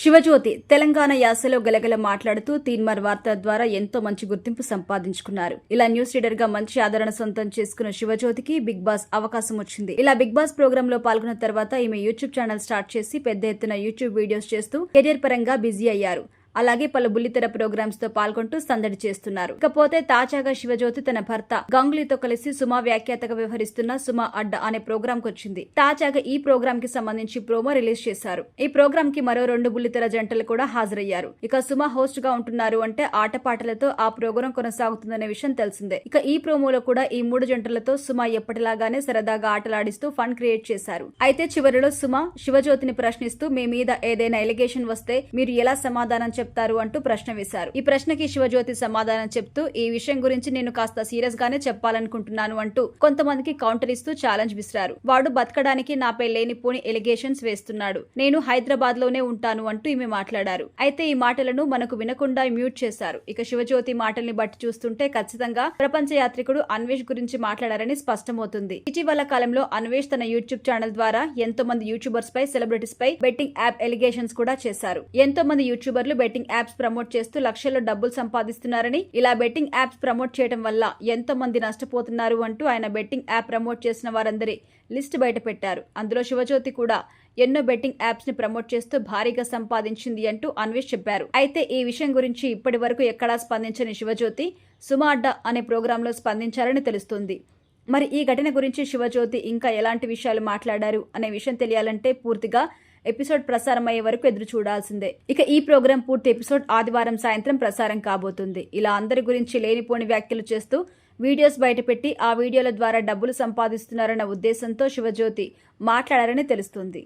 శివజ్యోతి తెలంగాణ యాసలో గలగల మాట్లాడుతూ తీన్మార్ వార్తల ద్వారా ఎంతో మంచి గుర్తింపు సంపాదించుకున్నారు. ఇలా న్యూస్ రీడర్ గా మంచి ఆదరణ సొంతం చేసుకున్న శివజ్యోతికి బిగ్ బాస్ అవకాశం వచ్చింది. ఇలా బిగ్ బాస్ ప్రోగ్రామ్ లో పాల్గొన్న తర్వాత ఈమె యూట్యూబ్ ఛానల్ స్టార్ట్ చేసి పెద్ద ఎత్తున యూట్యూబ్ వీడియోస్ చేస్తూ కెరియర్ పరంగా బిజీ అయ్యారు. అలాగే పలు బుల్లితెర ప్రోగ్రామ్స్ తో పాల్గొంటూ సందడి చేస్తున్నారు. ఇకపోతే తాజాగా శివజ్యోతి తన భర్త గంగులీతో కలిసి సుమా వ్యాఖ్యాతగా వ్యవహరిస్తున్న సుమా అడ్డ అనే ప్రోగ్రామ్ కు వచ్చింది. తాజాగా ఈ ప్రోగ్రామ్ కి సంబంధించి ప్రోమో రిలీజ్ చేశారు. ఈ ప్రోగ్రామ్ కి మరో 2 బుల్లితెర జంటలు కూడా హాజరయ్యారు. ఇక సుమా హోస్ట్ గా ఉంటున్నారు అంటే ఆటపాటలతో ఆ ప్రోగ్రామ్ కొనసాగుతుందనే విషయం తెలిసిందే. ఇక ఈ ప్రోమోలో కూడా ఈ 3 జంటలతో సుమా ఎప్పటిలాగానే సరదాగా ఆటలాడిస్తూ ఫన్ క్రియేట్ చేశారు. అయితే చివరిలో సుమా శివజ్యోతిని ప్రశ్నిస్తూ మీ మీద ఏదైనా ఎలిగేషన్ వస్తే మీరు ఎలా సమాధానం చెప్తారు అంటూ ప్రశ్న వేశారు. ఈ ప్రశ్నకి శివజ్యోతి సమాధానం చెప్తూ ఈ విషయం గురించి నేను కాస్త సీరియస్ గానే చెప్పాలనుకుంటున్నాను అంటూ కొంతమందికి కౌంటర్ ఇస్తూ ఛాలెంజ్ విసిరారు. వాడు బతకడానికి నాపై లేనిపోని ఎలిగేషన్స్ వేస్తున్నాడు, నేను హైదరాబాద్ లోనే ఉంటాను అంటూ ఈమె మాట్లాడారు. అయితే ఈ మాటలను మనకు వినకుండా మ్యూట్ చేశారు. ఇక శివజ్యోతి మాటల్ని బట్టి చూస్తుంటే ఖచ్చితంగా ప్రపంచ యాత్రికుడు అన్వేష్ గురించి మాట్లాడారని స్పష్టమవుతుంది. ఇటీవల కాలంలో అన్వేష్ తన యూట్యూబ్ ఛానల్ ద్వారా ఎంతో మంది యూట్యూబర్స్ పై, సెలబ్రిటీస్ పై బెట్టింగ్ యాప్ ఎలిగేషన్స్ కూడా చేశారు. ఎంతో మంది యూట్యూబర్లు బెట్టింగ్ యాప్స్ ప్రమోట్ చేస్తూ లక్షల్లో డబ్బులు సంపాదిస్తున్నారని, ఇలా బెట్టింగ్ యాప్స్ ప్రమోట్ చేయడం వల్ల ఎంతో మంది నష్టపోతున్నారు అంటూ ఆయన బెట్టింగ్ యాప్ ప్రమోట్ చేసిన వారందరి లిస్ట్ బయట పెట్టారు. అందులో శివజ్యోతి కూడా ఎన్నో బెట్టింగ్ యాప్స్ ని ప్రమోట్ చేస్తూ భారీగా సంపాదించింది అంటూ అన్వేష్ చెప్పారు. అయితే ఈ విషయం గురించి ఇప్పటి వరకు ఎక్కడా స్పందించని శివజ్యోతి సుమా అడ్డా అనే ప్రోగ్రాంలో స్పందించారని తెలుస్తుంది. మరి ఈ ఘటన గురించి శివజ్యోతి ఇంకా ఎలాంటి విషయాలు మాట్లాడారు అనే విషయం తెలియాలంటే పూర్తిగా ఎపిసోడ్ ప్రసారం అయ్యే వరకు ఎదురు చూడాల్సిందే. ఇక ఈ ప్రోగ్రాం పూర్తి ఎపిసోడ్ ఆదివారం సాయంత్రం ప్రసారం కాబోతుంది. ఇలా అందరి గురించి లేనిపోని వ్యాఖ్యలు చేస్తూ వీడియోస్ బయటపెట్టి ఆ వీడియోల ద్వారా డబ్బులు సంపాదిస్తున్నారన్న ఉద్దేశంతో శివజ్యోతి మాట్లాడారని తెలుస్తుంది.